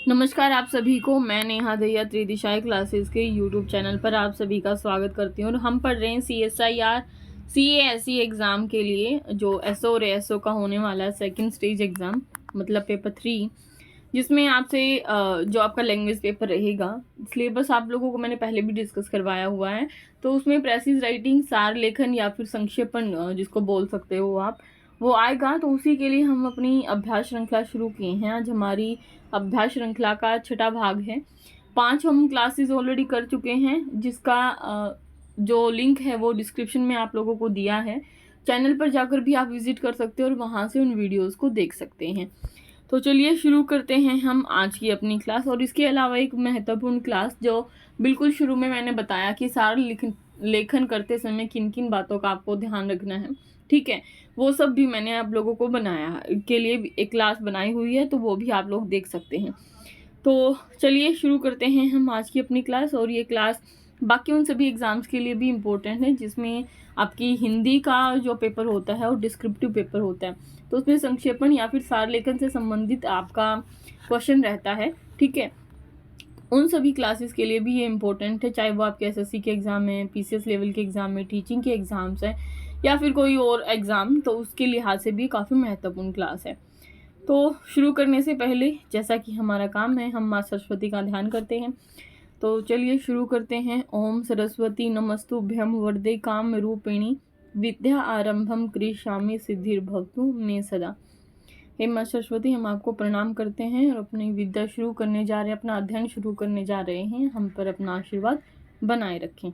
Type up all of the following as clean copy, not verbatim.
नमस्कार आप सभी को। मैं नेहा दहिया त्रिदिशाई क्लासेस के यूट्यूब चैनल पर आप सभी का स्वागत करती हूँ। और हम पढ़ रहे हैं CSIR CASE एग्ज़ाम के लिए, जो SO और ASO का होने वाला है सेकंड स्टेज एग्ज़ाम, मतलब पेपर 3, जिसमें आपसे जो आपका लैंग्वेज पेपर रहेगा। सिलेबस आप लोगों को मैंने पहले भी डिस्कस करवाया हुआ है। तो उसमें प्रेसिज राइटिंग, सार लेखन या फिर संक्षेपण जिसको बोल सकते हो आप, वो आएगा। तो उसी के लिए हम अपनी अभ्यास श्रृंखला शुरू किए हैं। आज हमारी अभ्यास श्रृंखला का 6ठा भाग है। 5 हम क्लासेस ऑलरेडी कर चुके हैं, जिसका जो लिंक है वो डिस्क्रिप्शन में आप लोगों को दिया है। चैनल पर जाकर भी आप विजिट कर सकते हो और वहाँ से उन वीडियोस को देख सकते हैं। तो चलिए शुरू करते हैं हम आज की अपनी क्लास। और इसके अलावा एक महत्वपूर्ण क्लास जो बिल्कुल शुरू में मैंने बताया कि सार लेखन करते समय किन किन बातों का आपको ध्यान रखना है, ठीक है, वो सब भी मैंने आप लोगों को बनाया के लिए एक क्लास बनाई हुई है, तो वो भी आप लोग देख सकते हैं। तो चलिए शुरू करते हैं हम आज की अपनी क्लास। और ये क्लास बाकी उन सभी एग्ज़ाम्स के लिए भी इम्पोर्टेंट है, जिसमें आपकी हिंदी का जो पेपर होता है और डिस्क्रिप्टिव पेपर होता है, तो उसमें संक्षेपण या फिर सार लेखन से संबंधित आपका क्वेश्चन रहता है, ठीक है। उन सभी क्लासेस के लिए भी ये इम्पोर्टेंट है, चाहे वो आपके SSC के एग्ज़ाम है, PCS लेवल के एग्ज़ाम है, टीचिंग के एग्ज़ाम्स हैं या फिर कोई और एग्ज़ाम, तो उसके लिहाज से भी काफ़ी महत्वपूर्ण क्लास है। तो शुरू करने से पहले, जैसा कि हमारा काम है, हम माँ सरस्वती का ध्यान करते हैं। तो चलिए शुरू करते हैं। ओम सरस्वती नमस्तुभ्यं वरदे काम रूपिणी विद्या आरंभम कृष्यामि सिद्धिर्भवतु मे सदा। हे माँ सरस्वती, हम आपको प्रणाम करते हैं और अपनी विद्या शुरू करने जा रहे हैं, अपना अध्ययन शुरू करने जा रहे हैं। हम पर अपना आशीर्वाद बनाए रखें।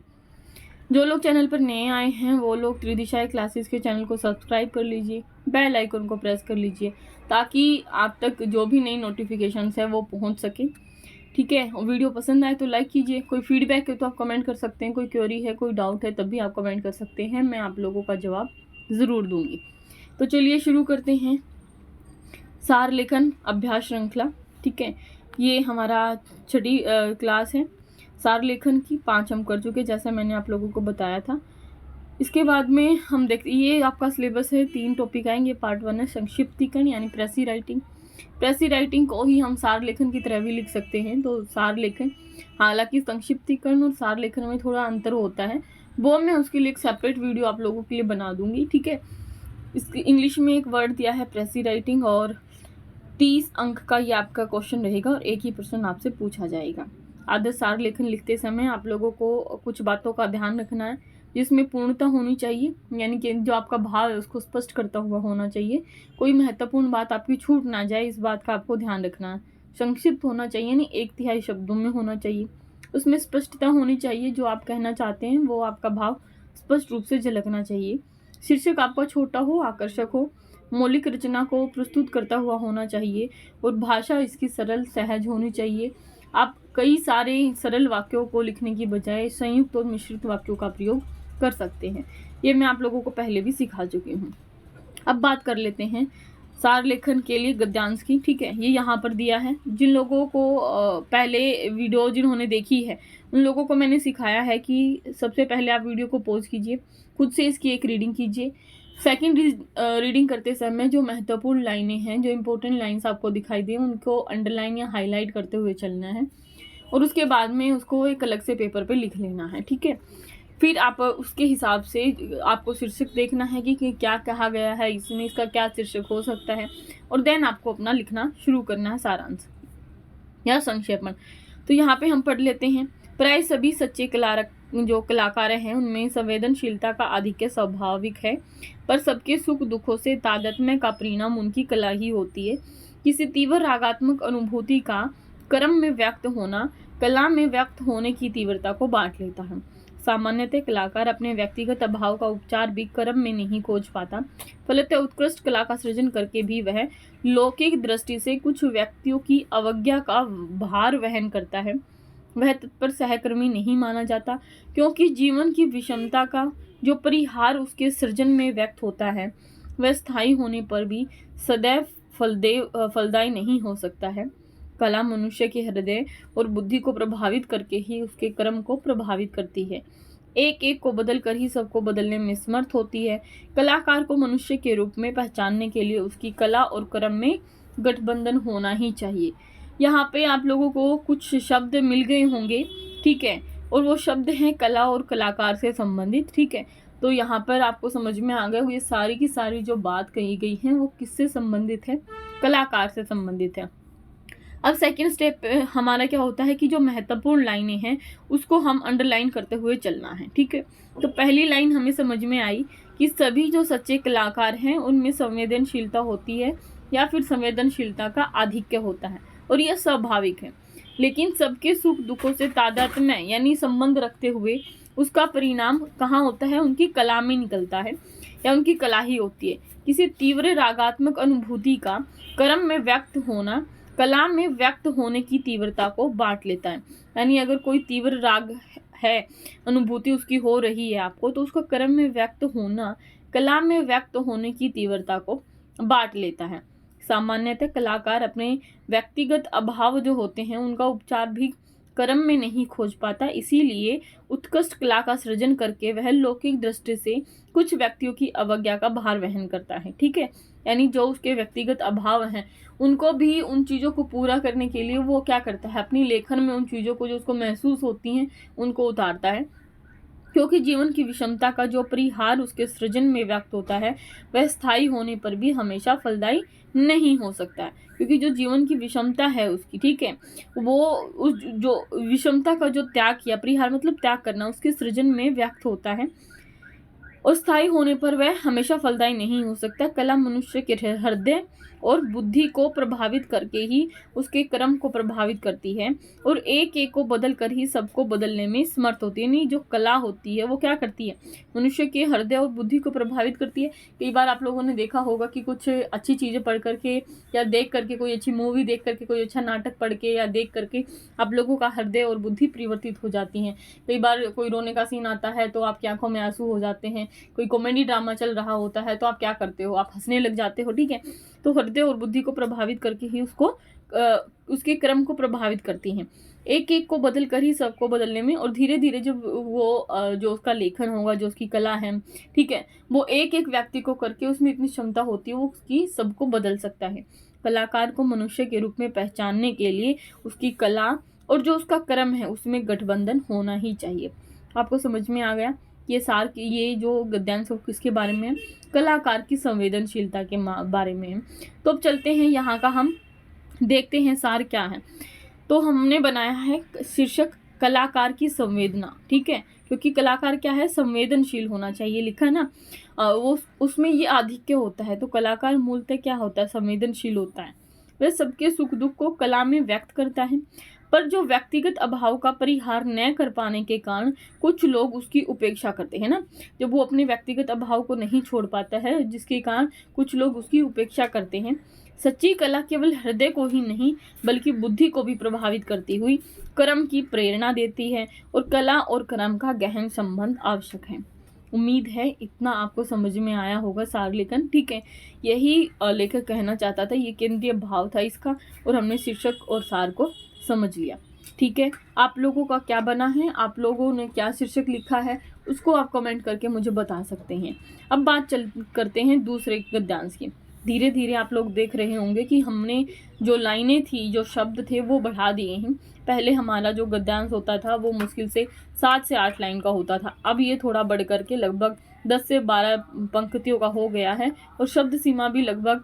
जो लोग चैनल पर नए आए हैं वो लोग त्रिदिशाई क्लासेस के चैनल को सब्सक्राइब कर लीजिए, बेल आइकन को प्रेस कर लीजिए, ताकि आप तक जो भी नई नोटिफिकेशंस है वो पहुंच सके, ठीक है। और वीडियो पसंद आए तो लाइक कीजिए। कोई फीडबैक है तो आप कमेंट कर सकते हैं, कोई क्वेरी है, कोई डाउट है, तब भी आप कमेंट कर सकते हैं, मैं आप लोगों का जवाब ज़रूर दूंगी। तो चलिए शुरू करते हैं। सार लेखन अभ्यास श्रृंखला, ठीक है, ये हमारा 6ठी क्लास है। सार लेखन की 5 हम कर चुके, जैसा मैंने आप लोगों को बताया था। इसके बाद में हम देखते, ये आपका सिलेबस है, 3 टॉपिक आएंगे। पार्ट 1 है संक्षिप्तीकरण यानी प्रेसी राइटिंग। प्रेसी राइटिंग को ही हम सार लेखन की तरह भी लिख सकते हैं। तो सार लेखन, हालांकि संक्षिप्तीकरण और सार लेखन में थोड़ा अंतर होता है, वो मैं उसके लिए एक सेपरेट वीडियो आप लोगों के लिए बना दूंगी, ठीक है। इसकी इंग्लिश में एक वर्ड दिया है प्रेसी राइटिंग, और 30 अंक का ये आपका क्वेश्चन रहेगा और एक ही प्रश्न आपसे पूछा जाएगा। आदर्श सार लेखन लिखते समय आप लोगों को कुछ बातों का ध्यान रखना है, जिसमें पूर्णता होनी चाहिए, यानी कि जो आपका भाव है उसको स्पष्ट करता हुआ होना चाहिए। कोई महत्वपूर्ण बात आपकी छूट ना जाए, इस बात का आपको ध्यान रखना है। संक्षिप्त होना चाहिए, यानी 1/3 शब्दों में होना चाहिए। उसमें स्पष्टता होनी चाहिए, जो आप कहना चाहते हैं वो आपका भाव स्पष्ट रूप से झलकना चाहिए। शीर्षक आपका छोटा हो, आकर्षक हो, मौलिक रचना को प्रस्तुत करता हुआ होना चाहिए, और भाषा इसकी सरल सहज होनी चाहिए। आप कई सारे सरल वाक्यों को लिखने की बजाय संयुक्त और मिश्रित वाक्यों का प्रयोग कर सकते हैं। ये मैं आप लोगों को पहले भी सिखा चुकी हूँ। अब बात कर लेते हैं सार लेखन के लिए गद्यांश की, ठीक है। ये यहाँ पर दिया है। जिन लोगों को पहले वीडियो जिन्होंने देखी है, उन लोगों को मैंने सिखाया है कि सबसे पहले आप वीडियो को पॉज कीजिए, खुद से इसकी एक रीडिंग कीजिए। सेकंड रीडिंग करते समय जो महत्वपूर्ण लाइनें हैं, जो इंपॉर्टेंट लाइन्स आपको दिखाई दें, उनको अंडरलाइन या हाईलाइट करते हुए चलना है, और उसके बाद में उसको एक अलग से पेपर पे लिख लेना है, ठीक है। फिर आप उसके हिसाब से आपको शीर्षक देखना है कि क्या कहा गया है इसमें, इसका क्या शीर्षक हो सकता है, और देन आपको अपना लिखना शुरू करना है सारांश या संक्षेपण। तो यहाँ पे हम पढ़ लेते हैं। प्राय सभी सच्चे जो कलाकार हैं उनमें संवेदनशीलता का आधिक्य स्वाभाविक है, पर सबके सुख दुखों से तादात्म्य का परिणाम उनकी कला ही होती है। किसी तीव्र रागात्मक अनुभूति का क्रम में व्यक्त होना कला में व्यक्त होने की तीव्रता को बांट लेता है। सामान्यतः कलाकार अपने व्यक्तिगत अभाव का उपचार भी क्रम में नहीं खोज पाता, फलतः उत्कृष्ट कला का सृजन करके भी वह लौकिक दृष्टि से कुछ व्यक्तियों की अवज्ञा का भार वहन करता है। वह तत्पर सहकर्मी नहीं माना जाता, क्योंकि जीवन की विषमता का जो परिहार उसके सृजन में व्यक्त होता है, वह स्थायी होने पर भी सदैव फलदायी नहीं हो सकता है। कला मनुष्य के हृदय और बुद्धि को प्रभावित करके ही उसके कर्म को प्रभावित करती है। एक एक को बदल कर ही सबको बदलने में समर्थ होती है। कलाकार को मनुष्य के रूप में पहचानने के लिए उसकी कला और कर्म में गठबंधन होना ही चाहिए। यहाँ पे आप लोगों को कुछ शब्द मिल गए होंगे, ठीक है, और वो शब्द हैं कला और कलाकार से संबंधित, ठीक है। तो यहाँ पर आपको समझ में आ गया ये सारी की सारी जो बात कही गई है वो किससे संबंधित है, कलाकार से संबंधित है। अब सेकंड स्टेप हमारा क्या होता है कि जो महत्वपूर्ण लाइनें हैं उसको हम अंडरलाइन करते हुए चलना है, ठीक है। तो पहली लाइन हमें समझ में आई कि सभी जो सच्चे कलाकार हैं उनमें संवेदनशीलता होती है या फिर संवेदनशीलता का आधिक्य होता है और यह स्वाभाविक है, लेकिन सबके सुख दुखों से तादात्म्य यानी संबंध रखते हुए उसका परिणाम कहाँ होता है, उनकी कला में निकलता है या उनकी कला ही होती है। किसी तीव्र रागात्मक अनुभूति का कर्म में व्यक्त होना कला में व्यक्त होने की तीव्रता को बांट लेता है। यानी अगर कोई तीव्र राग है, अनुभूति उसकी हो रही है आपको, तो उसका कर्म में व्यक्त होना कला में व्यक्त होने की तीव्रता को बांट लेता है। सामान्यतः कलाकार अपने व्यक्तिगत अभाव जो होते हैं उनका उपचार भी कर्म में नहीं खोज पाता, इसीलिए उत्कृष्ट कला का सृजन करके वह लौकिक दृष्टि से कुछ व्यक्तियों की अवज्ञा का भार वहन करता है, ठीक है। यानी जो उसके व्यक्तिगत अभाव हैं उनको भी उन चीज़ों को पूरा करने के लिए वो क्या करता है, अपनी लेखन में उन चीज़ों को जो उसको महसूस होती हैं उनको उतारता है, क्योंकि जीवन की विषमता का जो परिहार उसके सृजन में व्यक्त होता है वह स्थायी होने पर भी हमेशा फलदायी नहीं हो सकता है। क्योंकि जो जीवन की विषमता है उसकी, ठीक है, वो उस जो विषमता का जो त्याग किया, परिहार मतलब त्याग करना, उसके सृजन में व्यक्त होता है और स्थायी होने पर वह हमेशा फलदायी नहीं हो सकता। कला मनुष्य के हृदय और बुद्धि को प्रभावित करके ही उसके कर्म को प्रभावित करती है और एक एक को बदल कर ही सबको बदलने में समर्थ होती है। यानी जो कला होती है वो क्या करती है, मनुष्य के हृदय और बुद्धि को प्रभावित करती है। कई बार आप लोगों ने देखा होगा कि कुछ अच्छी चीज़ें पढ़ करके या देख करके, कोई अच्छी मूवी देख करके, कोई अच्छा नाटक पढ़ के या देख करके आप लोगों का हृदय और बुद्धि परिवर्तित हो जाती हैं। कई बार कोई रोने का सीन आता है तो आपकी आंखों में आंसू हो जाते हैं, कोई कॉमेडी ड्रामा चल रहा होता है तो आप क्या करते हो, आप हंसने लग जाते हो, ठीक है। तो हृदय और बुद्धि को प्रभावित करके ही उसको उसके क्रम को प्रभावित करती हैं, एक एक को बदल कर ही सबको बदलने में। और धीरे धीरे जब वो जो उसका लेखन होगा, जो उसकी कला है, ठीक है, वो एक एक व्यक्ति को करके उसमें इतनी क्षमता होती है वो उसकी सबको बदल सकता है। कलाकार को मनुष्य के रूप में पहचानने के लिए उसकी कला और जो उसका कर्म है उसमें गठबंधन होना ही चाहिए। आपको समझ में आ गया ये सार, ये जो गद्यांश किसके बारे में है, कलाकार की संवेदनशीलता के बारे में है। तो अब चलते हैं यहाँ का, हम देखते हैं सार क्या है। तो हमने बनाया है शीर्षक कलाकार की संवेदना, ठीक है, क्योंकि कलाकार क्या है, संवेदनशील होना चाहिए, लिखा है ना, वो उसमें ये आधिक्य होता है। तो कलाकार मूलतः क्या होता है, संवेदनशील होता है। वह सबके सुख दुख को कला में व्यक्त करता है, पर जो व्यक्तिगत अभाव का परिहार न कर पाने के कारण कुछ लोग उसकी उपेक्षा करते हैं ना, जब वो अपने व्यक्तिगत अभाव को नहीं छोड़ पाता है जिसके कारण कुछ लोग उसकी उपेक्षा करते हैं। सच्ची कला केवल हृदय को ही नहीं बल्कि बुद्धि को भी प्रभावित करती हुई कर्म की प्रेरणा देती है और कला और कर्म का गहन संबंध आवश्यक है। उम्मीद है इतना आपको समझ में आया होगा सार लेखन, ठीक है। यही लेखक कहना चाहता था, ये केंद्रीय भाव था इसका, और हमने शीर्षक और सार को समझ लिया, ठीक है। आप लोगों का क्या बना है, आप लोगों ने क्या शीर्षक लिखा है, उसको आप कमेंट करके मुझे बता सकते हैं। अब बात करते हैं दूसरे गद्यांश की। धीरे धीरे आप लोग देख रहे होंगे कि हमने जो लाइनें थी, जो शब्द थे वो बढ़ा दिए हैं। पहले हमारा जो गद्यांश होता था वो मुश्किल से 7 से 8 लाइन का होता था, अब ये थोड़ा बढ़ करके लगभग 10 से 12 पंक्तियों का हो गया है और शब्द सीमा भी लगभग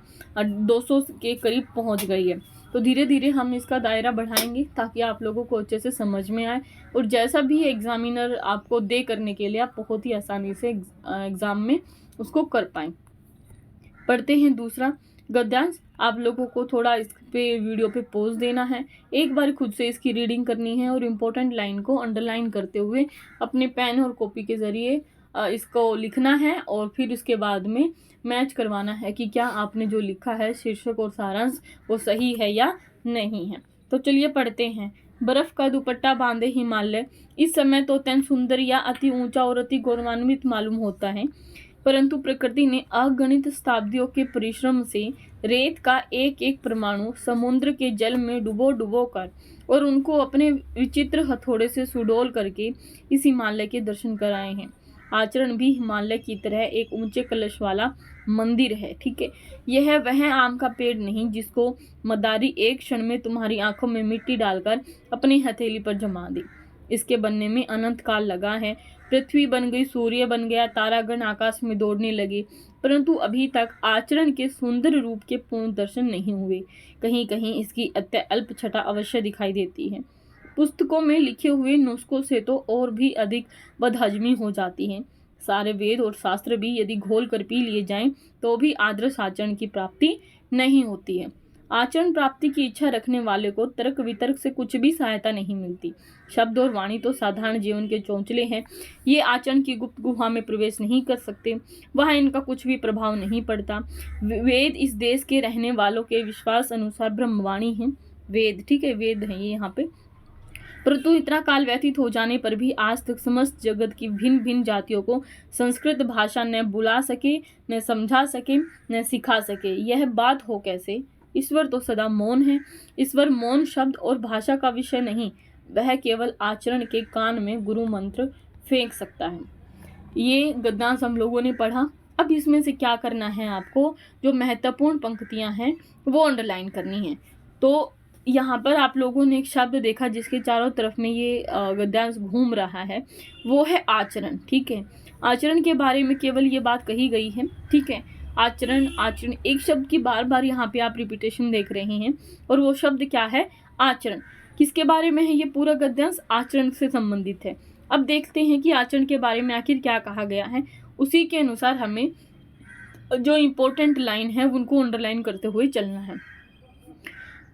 200 के करीब पहुंच गई है। तो धीरे धीरे हम इसका दायरा बढ़ाएंगे ताकि आप लोगों को अच्छे से समझ में आए और जैसा भी एग्जामिनर आपको दे करने के लिए आप बहुत ही आसानी से एग्ज़ाम में उसको कर पाएँ। पढ़ते हैं दूसरा गद्यांश। आप लोगों को थोड़ा इस पे वीडियो पे पॉज देना है, एक बार खुद से इसकी रीडिंग करनी है और इम्पोर्टेंट लाइन को अंडरलाइन करते हुए अपने पेन और कॉपी के ज़रिए इसको लिखना है और फिर उसके बाद में मैच करवाना है कि क्या आपने जो लिखा है शीर्षक और सारांश वो सही है या नहीं है। तो चलिए पढ़ते हैं। बर्फ का दुपट्टा बांधे हिमालय इस समय तो अत्यंत सुंदर या अति ऊंचा और अति गौरवान्वित मालूम होता है, परंतु प्रकृति ने अगणित शताब्दियों के परिश्रम से रेत का एक एक परमाणु समुद्र के जल में डुबो कर और उनको अपने विचित्र हथौड़े से सुडौल करके इस हिमालय के दर्शन कराए हैं। आचरण भी हिमालय की तरह एक ऊंचे कलश वाला मंदिर है। ठीक है, यह वह आम का पेड़ नहीं जिसको मदारी एक क्षण में तुम्हारी आंखों में मिट्टी डालकर अपनी हथेली पर जमा दे। इसके बनने में अनंत काल लगा है। पृथ्वी बन गई, सूर्य बन गया, तारागण आकाश में दौड़ने लगे, परंतु अभी तक आचरण के सुंदर रूप के पूर्ण दर्शन नहीं हुए। कहीं कहीं इसकी अत्यल्प छटा अवश्य दिखाई देती है। पुस्तकों में लिखे हुए नुस्खों से तो और भी अधिक बदहजमी हो जाती है। सारे वेद और शास्त्र भी यदि घोल कर पी लिए जाएं तो भी आदर्श आचरण की प्राप्ति नहीं होती है। आचरण प्राप्ति की इच्छा रखने वाले को तर्क वितर्क से कुछ भी सहायता नहीं मिलती। शब्द और वाणी तो साधारण जीवन के चौंचले हैं। ये आचरण की गुप्त गुहा में प्रवेश नहीं कर सकते, वहां इनका कुछ भी प्रभाव नहीं पड़ता। वेद इस देश के रहने वालों के विश्वास अनुसार ब्रह्मवाणी है। वेद, ठीक है, वेद है ये यहाँ पे। परंतु इतना काल व्यतीत हो जाने पर भी आज तक समस्त जगत की भिन्न भिन्न जातियों को संस्कृत भाषा न बुला सके, न समझा सके, न सिखा सके। यह बात हो कैसे? ईश्वर तो सदा मौन है। ईश्वर मौन शब्द और भाषा का विषय नहीं, वह केवल आचरण के कान में गुरु मंत्र फेंक सकता है। ये गद्यांश हम लोगों ने पढ़ा। अब इसमें से क्या करना है आपको, जो महत्वपूर्ण पंक्तियां हैं वो अंडरलाइन करनी है। तो यहाँ पर आप लोगों ने एक शब्द देखा जिसके चारों तरफ में ये गद्यांश घूम रहा है, वो है आचरण। ठीक है, आचरण के बारे में केवल ये बात कही गई है। ठीक है, आचरण आचरण एक शब्द की बार बार यहाँ पे आप रिपीटेशन देख रहे हैं, और वो शब्द क्या है? आचरण। किसके बारे में है ये पूरा गद्यांश? आचरण से संबंधित है। अब देखते हैं कि आचरण के बारे में आखिर क्या कहा गया है। उसी के अनुसार हमें जो इम्पोर्टेंट लाइन है उनको अंडरलाइन करते हुए चलना है।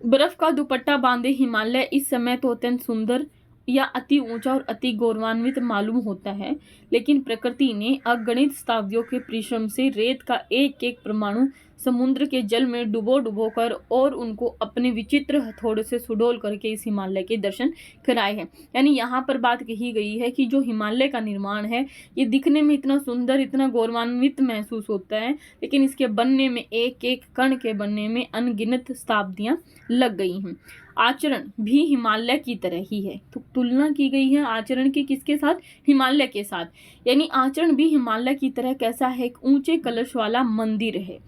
बर्फ का दुपट्टा बांधे हिमालय इस समय तो अत्यंत सुंदर या अति ऊंचा और अति गौरवान्वित मालूम होता है, लेकिन प्रकृति ने अगणित स्थाव्यों के परिश्रम से रेत का एक एक परमाणु समुद्र के जल में डुबो डुबो कर और उनको अपने विचित्र हथौड़े से सुडोल करके इस हिमालय के दर्शन कराए हैं। यानी यहाँ पर बात कही गई है कि जो हिमालय का निर्माण है ये दिखने में इतना सुंदर, इतना गौरवान्वित महसूस होता है, लेकिन इसके बनने में, एक एक कण के बनने में अनगिनत शताब्दियां लग गई हैं। आचरण भी हिमालय की तरह ही है। तो तुलना की गई है आचरण की किसके साथ? हिमालय के साथ। यानी आचरण भी हिमालय की तरह कैसा है? एक ऊंचे कलश वाला मंदिर है।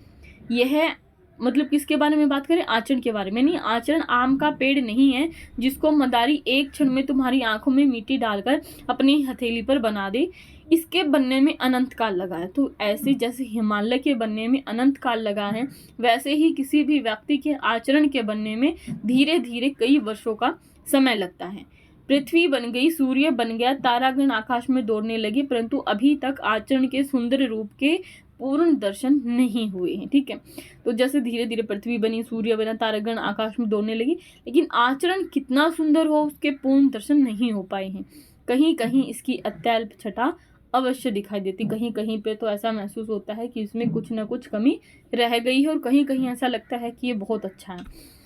यह मतलब किसके बारे में बात करें? आचरण के बारे में। नहीं, आचरण आम का पेड़ नहीं है जिसको मदारी एक क्षण में तुम्हारी आंखों में मिट्टी डालकर अपनी हथेली पर बना दे। इसके बनने में अनंत काल लगा है। तो ऐसे जैसे हिमालय के बनने में अनंत काल लगा है, वैसे ही किसी भी व्यक्ति के आचरण के बनने में धीरे धीरे कई वर्षों का समय लगता है। पृथ्वी बन गई, सूर्य बन गया, तारागण आकाश में दौड़ने लगे, परंतु अभी तक आचरण के सुंदर रूप के पूर्ण दर्शन नहीं हुए हैं। ठीक है, तो जैसे धीरे धीरे पृथ्वी बनी, सूर्य बना, तारागण आकाश में दौड़ने लगी, लेकिन आचरण कितना सुंदर हो उसके पूर्ण दर्शन नहीं हो पाए हैं। कहीं कहीं इसकी अत्यल्प छटा अवश्य दिखाई देती, कहीं कहीं पे तो ऐसा महसूस होता है कि इसमें कुछ न कुछ कमी रह गई है, और कहीं कहीं ऐसा लगता है कि ये बहुत अच्छा है।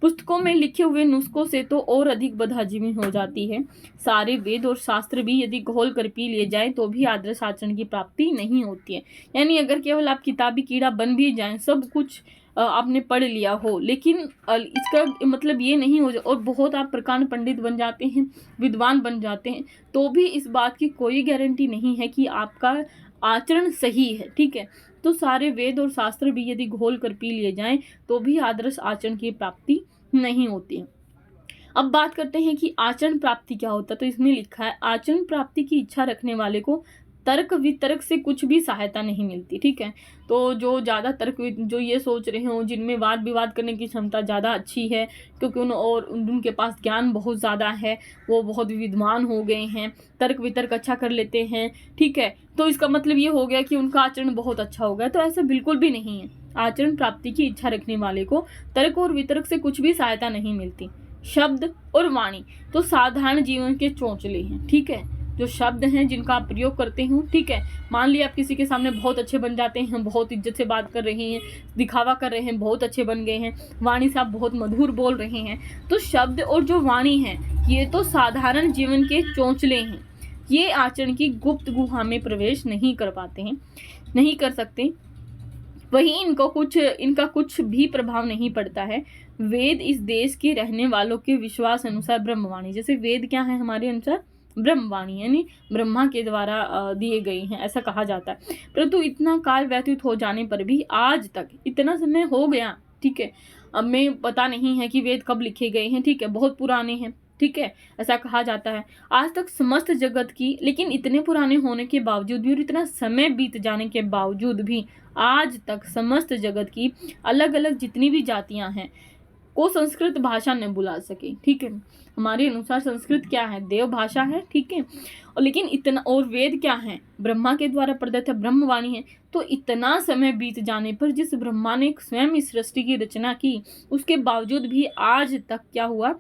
पुस्तकों में लिखे हुए नुस्खों से तो और अधिक बदहजमी हो जाती है। सारे वेद और शास्त्र भी यदि घोल कर पी लिए जाए तो भी आदर्श आचरण की प्राप्ति नहीं होती है। यानी अगर केवल आप किताबी कीड़ा बन भी जाएं, सब कुछ आपने पढ़ लिया हो, लेकिन इसका मतलब ये नहीं हो जाए और बहुत आप प्रकांड पंडित बन जाते हैं, विद्वान बन जाते हैं, तो भी इस बात की कोई गारंटी नहीं है कि आपका आचरण सही है। ठीक है, तो सारे वेद और शास्त्र भी यदि घोल कर पी लिए जाएं तो भी आदर्श आचरण की प्राप्ति नहीं होती है। अब बात करते हैं कि आचरण प्राप्ति क्या होता है। तो इसमें लिखा है, आचरण प्राप्ति की इच्छा रखने वाले को तर्क वितर्क से कुछ भी सहायता नहीं मिलती। ठीक है, तो जो ज़्यादा तर्क जो ये सोच रहे हो, जिनमें वाद विवाद करने की क्षमता ज़्यादा अच्छी है, क्योंकि उनके पास ज्ञान बहुत ज़्यादा है, वो बहुत विद्वान हो गए हैं, तर्क वितर्क अच्छा कर लेते हैं, ठीक है, तो इसका मतलब ये हो गया कि उनका आचरण बहुत अच्छा हो गया। तो ऐसा बिल्कुल भी नहीं है। आचरण प्राप्ति की इच्छा रखने वाले को तर्क और वितर्क से कुछ भी सहायता नहीं मिलती। शब्द और वाणी तो साधारण जीवन के चौंचले हैं। ठीक है, जो शब्द हैं जिनका आप प्रयोग करते हो, ठीक है, मान लिया आप किसी के सामने बहुत अच्छे बन जाते हैं, बहुत इज्जत से बात कर रहे हैं, दिखावा कर रहे हैं, बहुत अच्छे बन गए हैं, वाणी से आप बहुत मधुर बोल रहे हैं, तो शब्द और जो वाणी है ये तो साधारण जीवन के चौंचले हैं। ये आचरण की गुप्त गुहा में प्रवेश नहीं कर पाते हैं, नहीं कर सकते। वही इनका कुछ भी प्रभाव नहीं पड़ता है। वेद इस देश के रहने वालों के विश्वास अनुसार ब्रह्मवाणी, जैसे वेद क्या है हमारे अनुसार? ब्रह्मवाणी यानी ब्रह्मा के द्वारा दिए गए हैं, ऐसा कहा जाता है। परंतु इतना काल व्यतीत हो जाने पर भी आज तक इतना समय हो गया, ठीक है, अब में पता नहीं है कि वेद कब लिखे गए हैं, ठीक है, बहुत पुराने हैं, ठीक है, ऐसा कहा जाता है। आज तक समस्त जगत की, लेकिन इतने पुराने होने के बावजूद भी और इतना समय बीत जाने के बावजूद भी आज तक समस्त जगत की अलग अलग जितनी भी जातियां हैं को संस्कृत भाषा न बुला सके, ठीक है। हमारे अनुसार संस्कृत क्या है, देव भाषा है, ठीक है, और लेकिन इतना, और वेद क्या है, ब्रह्मा के द्वारा प्रदत्त है, ब्रह्मवाणी है। तो इतना समय बीत जाने पर जिस ब्रह्मा ने स्वयं इस सृष्टि की रचना की, उसके बावजूद भी आज तक क्या हुआ,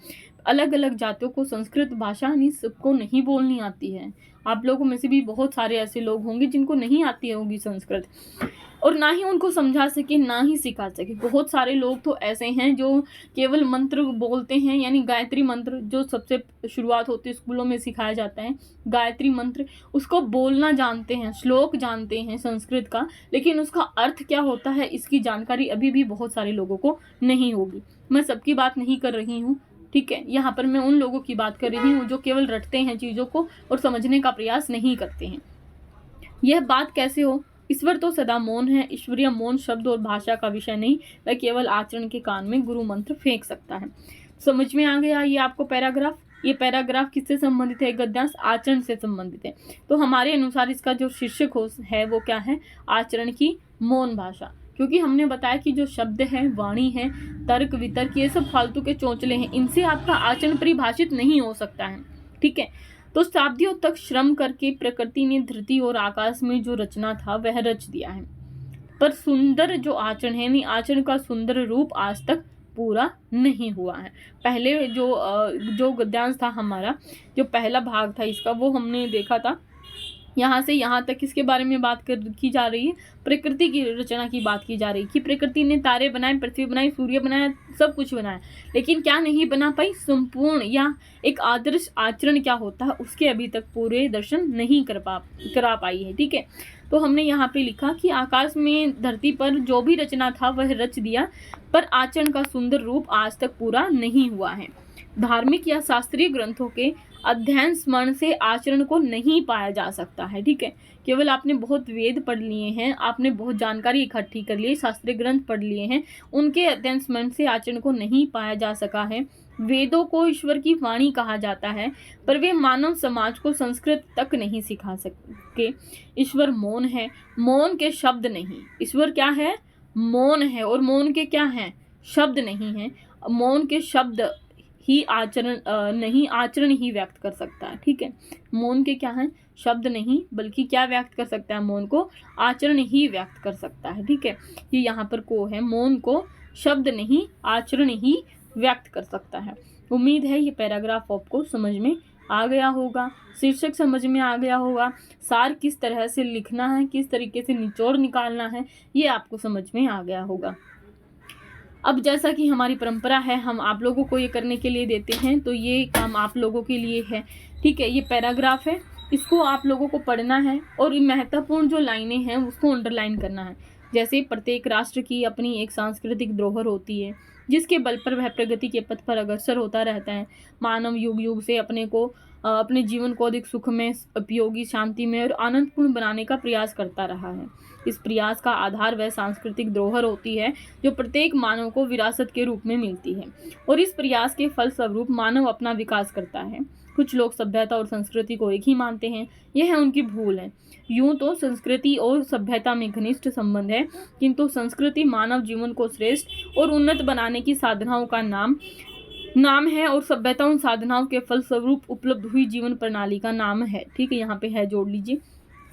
अलग अलग जातियों को संस्कृत भाषा यानी सबको नहीं बोलनी आती है। आप लोगों में से भी बहुत सारे ऐसे लोग होंगे जिनको नहीं आती होगी संस्कृत, और ना ही उनको समझा सके, ना ही सिखा सके। बहुत सारे लोग तो ऐसे हैं जो केवल मंत्र बोलते हैं, यानी गायत्री मंत्र जो सबसे शुरुआत होती है, स्कूलों में सिखाया जाता है गायत्री मंत्र, उसको बोलना जानते हैं, श्लोक जानते हैं संस्कृत का, लेकिन उसका अर्थ क्या होता है इसकी जानकारी अभी भी बहुत सारे लोगों को नहीं होगी। मैं सबकी बात नहीं कर रही हूँ, ठीक है, यहाँ पर मैं उन लोगों की बात कर रही हूँ जो केवल रटते हैं चीजों को और समझने का प्रयास नहीं करते हैं। यह बात कैसे हो, ईश्वर तो सदा मौन है। ईश्वरीय मौन शब्द और भाषा का विषय नहीं, वह केवल आचरण के कान में गुरु मंत्र फेंक सकता है। समझ में आ गया ये आपको पैराग्राफ? ये पैराग्राफ किससे संबंधित है? गद्यांश आचरण से संबंधित है। तो हमारे अनुसार इसका जो शीर्षक है वो क्या है? आचरण की मौन भाषा। क्योंकि हमने बताया कि जो शब्द है, वाणी है, तर्क वितर्क, ये सब फालतू के चोंचले हैं, इनसे आपका आचरण परिभाषित नहीं हो सकता है, ठीक है। तो शताब्दियों तक श्रम करके प्रकृति ने धरती और आकाश में जो रचना था वह रच दिया है, पर सुंदर जो आचरण है, यानी आचरण का सुंदर रूप आज तक पूरा नहीं हुआ है। पहले जो गद्यांश था हमारा, जो पहला भाग था इसका, वो हमने देखा था। यहाँ से यहाँ तक किसके बारे में बात की जा रही है? प्रकृति की रचना की बात की जा रही है कि प्रकृति ने तारे बनाए, पृथ्वी बनाई, सूर्य बनाया, सब कुछ बनाया, लेकिन क्या नहीं बना पाई? संपूर्ण या एक आदर्श आचरण क्या होता है उसके अभी तक पूरे दर्शन नहीं करा पाई है, ठीक है। तो हमने यहाँ पे लिखा कि आकाश में, धरती पर जो भी रचना था वह रच दिया, पर आचरण का सुंदर रूप आज तक पूरा नहीं हुआ है। धार्मिक या शास्त्रीय ग्रंथों के अध्ययन स्मरण से आचरण को नहीं पाया जा सकता है, ठीक है। केवल आपने बहुत वेद पढ़ लिए हैं, आपने बहुत जानकारी इकट्ठी कर ली, शास्त्रीय ग्रंथ पढ़ लिए हैं, उनके अध्ययन स्मरण से आचरण को नहीं पाया जा सका है। वेदों को ईश्वर की वाणी कहा जाता है, पर वे मानव समाज को संस्कृत तक नहीं सिखा सके। ईश्वर मौन है, मौन के शब्द नहीं। ईश्वर क्या है? मौन है, और मौन के क्या है? शब्द नहीं है। मौन के शब्द ही आचरण नहीं, आचरण ही व्यक्त कर सकता है, ठीक है। मौन के क्या है? शब्द नहीं, बल्कि क्या व्यक्त कर सकता है? मौन को आचरण ही व्यक्त कर सकता है, ठीक है। ये यहाँ पर को है, मौन को शब्द नहीं, आचरण ही व्यक्त कर सकता है। उम्मीद है ये पैराग्राफ आपको समझ में आ गया होगा, शीर्षक समझ में आ गया होगा, सार किस तरह से लिखना है, किस तरीके से निचोड़ निकालना है, ये आपको समझ में आ गया होगा। अब जैसा कि हमारी परंपरा है, हम आप लोगों को ये करने के लिए देते हैं, तो ये काम आप लोगों के लिए है, ठीक है। ये पैराग्राफ है, इसको आप लोगों को पढ़ना है और महत्वपूर्ण जो लाइनें हैं उसको अंडरलाइन करना है। जैसे प्रत्येक राष्ट्र की अपनी एक सांस्कृतिक धरोहर होती है, जिसके बल पर वह प्रगति के पथ पर अग्रसर होता रहता है। मानव युग युग से अपने जीवन को अधिक सुख में, उपयोगी, शांति में और आनंदपूर्ण बनाने का प्रयास करता रहा है। इस प्रयास का आधार वह सांस्कृतिक धरोहर होती है जो प्रत्येक मानव को विरासत के रूप में मिलती है, और इस प्रयास के फल स्वरूप मानव अपना विकास करता है। कुछ लोग सभ्यता और संस्कृति को एक ही मानते हैं, यह उनकी भूल है। यूं तो संस्कृति और सभ्यता में घनिष्ठ संबंध है, किंतु संस्कृति मानव जीवन को श्रेष्ठ और उन्नत बनाने की साधनाओं का नाम है, और सभ्यता उन साधनाओं के फलस्वरूप उपलब्ध हुई जीवन प्रणाली का नाम है, ठीक है। यहाँ पे है, जोड़ लीजिए।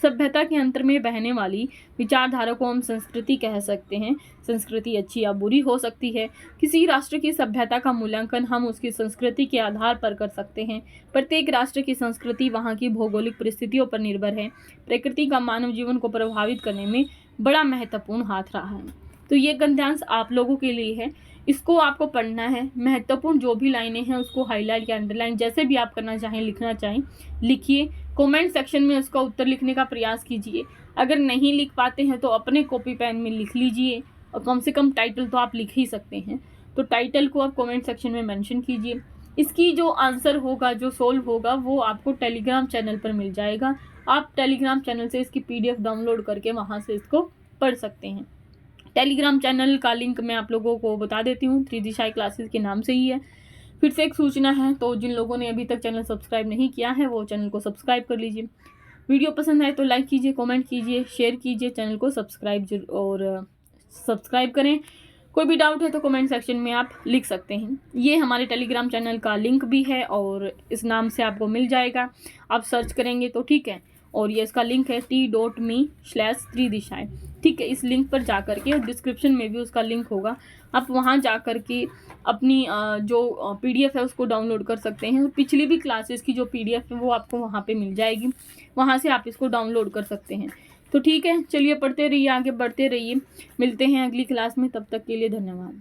सभ्यता के अंतर में बहने वाली विचारधारा को हम संस्कृति कह सकते हैं। संस्कृति अच्छी या बुरी हो सकती है। किसी राष्ट्र की सभ्यता का मूल्यांकन हम उसकी संस्कृति के आधार पर कर सकते हैं। प्रत्येक राष्ट्र की संस्कृति वहाँ की भौगोलिक परिस्थितियों पर निर्भर है। प्रकृति का मानव जीवन को प्रभावित करने में बड़ा महत्वपूर्ण हाथ रहा है। तो ये गद्यांश आप लोगों के लिए है, इसको आपको पढ़ना है। महत्वपूर्ण जो भी लाइनें हैं उसको हाईलाइट या अंडरलाइन, जैसे भी आप करना चाहें, लिखना चाहें, लिखिए। कमेंट सेक्शन में उसका उत्तर लिखने का प्रयास कीजिए। अगर नहीं लिख पाते हैं तो अपने कॉपी पेन में लिख लीजिए, और कम से कम टाइटल तो आप लिख ही सकते हैं, तो टाइटल को आप कमेंट सेक्शन में मेंशन कीजिए। इसकी जो आंसर होगा, जो सोल्व होगा, वो आपको टेलीग्राम चैनल पर मिल जाएगा। आप टेलीग्राम चैनल से इसकी PDF डाउनलोड करके वहाँ से इसको पढ़ सकते हैं। टेलीग्राम चैनल का लिंक मैं आप लोगों को बता देती हूँ, 3 दिशाएं क्लासेस के नाम से ही है। फिर से एक सूचना है, तो जिन लोगों ने अभी तक चैनल सब्सक्राइब नहीं किया है वो चैनल को सब्सक्राइब कर लीजिए। वीडियो पसंद आए तो लाइक कीजिए, कमेंट कीजिए, शेयर कीजिए, चैनल को सब्सक्राइब करें। कोई भी डाउट है तो कमेंट सेक्शन में आप लिख सकते हैं। ये हमारे टेलीग्राम चैनल का लिंक भी है और इस नाम से आपको मिल जाएगा, आप सर्च करेंगे तो ठीक है। और ये इसका लिंक है t.me/3 दिशाएं, ठीक है। इस लिंक पर जा करके, डिस्क्रिप्शन में भी उसका लिंक होगा, आप वहाँ जा करके अपनी जो PDF है उसको डाउनलोड कर सकते हैं। पिछली भी क्लासेस की जो PDF है वो आपको वहाँ पे मिल जाएगी, वहाँ से आप इसको डाउनलोड कर सकते हैं। तो ठीक है, चलिए पढ़ते रहिए, आगे बढ़ते रहिए। मिलते हैं अगली क्लास में, तब तक के लिए धन्यवाद।